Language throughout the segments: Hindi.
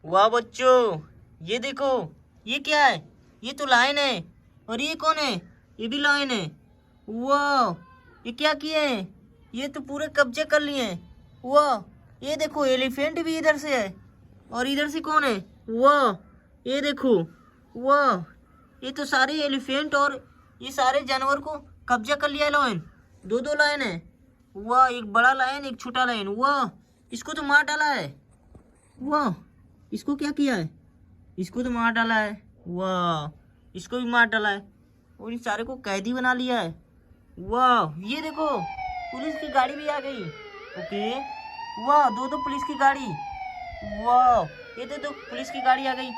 वाह बच्चों, ये देखो, ये क्या है? ये तो लायन है। और ये कौन है? ये भी लायन है। वाह, ये क्या किए हैं? ये तो पूरे कब्जे कर लिए हैं। वाह, ये देखो एलिफेंट भी इधर से है। और इधर से कौन है? वाह, ये देखो। वाह, ये तो सारे एलिफेंट और ये सारे जानवर को कब्जा कर लिया है लायन। दो दो लायन है। वाह, एक बड़ा लायन एक छोटा लायन। वाह, इसको तो मार डाला है। वाह, इसको क्या किया है? इसको तो मार डाला है। वाह, इसको भी मार डाला है। और इस सारे को कैदी बना लिया है। वाह, ये देखो, पुलिस की गाड़ी भी आ गई। ओके। वाह, दो दो पुलिस की गाड़ी। वाह, ये तो पुलिस की गाड़ी आ गई।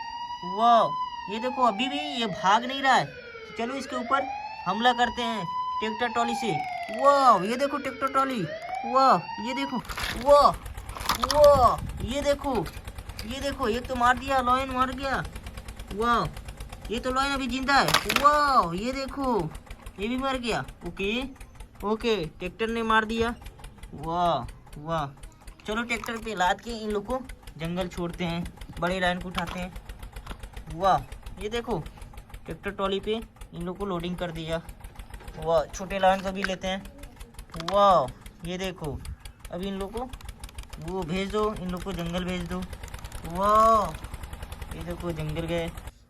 वाह, ये देखो अभी भी ये भाग नहीं रहा है। चलो इसके ऊपर हमला करते हैं ट्रैक्टर ट्रॉली से। वाह, ये देखो ट्रैक्टर ट्रॉली। वाह, ये देखो। वाह, वाह, ये देखो, ये देखो, एक तो मार दिया, लॉयन मार गया। वाह, ये तो लॉयन अभी जिंदा है। वाह, ये देखो, ये भी मर गया। ओके ओके, ट्रैक्टर ने मार दिया। वाह वाह, चलो ट्रैक्टर पे लाद के इन लोग को जंगल छोड़ते हैं, बड़े लायन को उठाते हैं। वाह, ये देखो, ट्रैक्टर ट्रॉली पे इन लोग को लोडिंग कर दिया। वाह, छोटे लायन को भी लेते हैं। वाह, ये देखो, अभी इन लोग को वो भेज दो, इन लोग को जंगल भेज दो। वाह, ये देखो जंगल गए,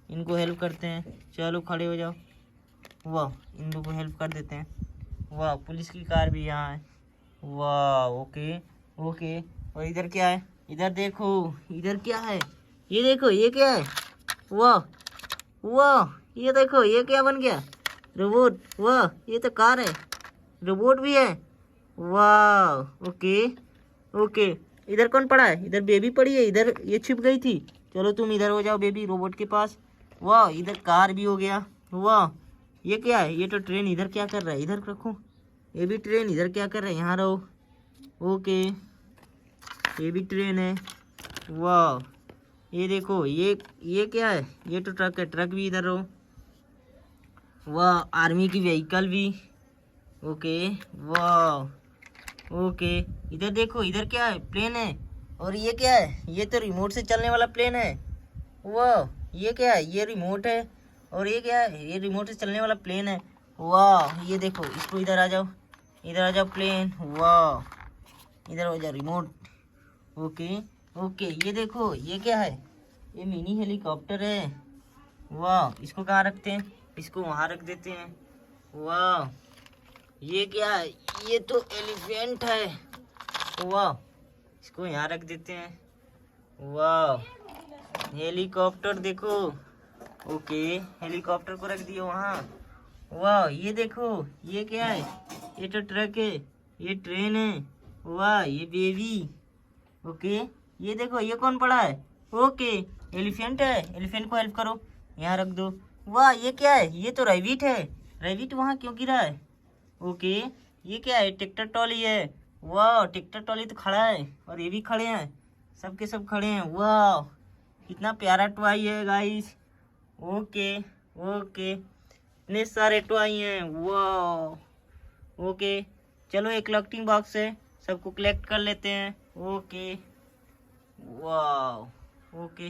इनको हेल्प करते हैं। चलो खड़े हो जाओ। वाह, इन लोग को हेल्प कर देते हैं। वाह, पुलिस की कार भी यहाँ है। वाह, ओके ओके। और इधर क्या है? इधर देखो, इधर क्या है? ये देखो, ये क्या है? वाह वाह, ये देखो, ये क्या बन गया? रोबोट। वाह, ये तो कार है, रोबोट भी है। वाह, ओके ओके। इधर कौन पड़ा है? इधर बेबी पड़ी है, इधर ये छिप गई थी। चलो तुम इधर हो जाओ बेबी, रोबोट के पास। वाह, इधर कार भी हो गया। वाह, ये क्या है? ये तो ट्रेन इधर क्या कर रहा है? इधर रखो। ये भी ट्रेन इधर क्या कर रहा है? यहाँ रहो। ओके, ये भी ट्रेन है। वाह, ये देखो, ये क्या है? ये तो ट्रक है, ट्रक भी इधर रहो। वाह, आर्मी की व्हीकल भी। ओके। वाह, ओके। इधर देखो, इधर क्या है? प्लेन है। और ये क्या है? ये तो रिमोट से चलने वाला प्लेन है। वाह, ये क्या है? ये रिमोट है। और ये क्या है? ये रिमोट से चलने वाला प्लेन है। वाह, ये देखो, इसको इधर आ जाओ, इधर आ जाओ प्लेन। वाह, इधर हो जाओ रिमोट। ओके ओके, ये देखो, ये क्या है? ये मिनी हेलीकॉप्टर है। वाह, इसको कहाँ रखते हैं? इसको वहाँ रख देते हैं। वाह, ये क्या है? ये तो एलिफेंट है। वाह, इसको यहाँ रख देते हैं। वाह, हेलीकॉप्टर देखो। ओके, हेलीकॉप्टर को रख दियो वहाँ। वाह, ये देखो, ये क्या है? ये तो ट्रक है, ये ट्रेन है। वाह, ये बेबी। ओके, ये देखो, ये कौन पड़ा है? ओके, एलिफेंट है, एलिफेंट को हेल्प करो, यहाँ रख दो। वाह, ये क्या है? ये तो रैबिट है, रैबिट वहाँ क्यों गिरा है? ओके, ये क्या है? ट्रैक्टर ट्रॉली है। वाह, ट्रैक्टर ट्रॉली तो खड़ा है और ये भी खड़े हैं, सब के सब खड़े हैं। वाह, कितना प्यारा टॉय है गाइस। ओके ओके, इतने सारे टॉय हैं। वाह, ओके, चलो एक कलेक्टिंग बॉक्स है, सबको कलेक्ट कर लेते हैं। ओके, वाह, ओके।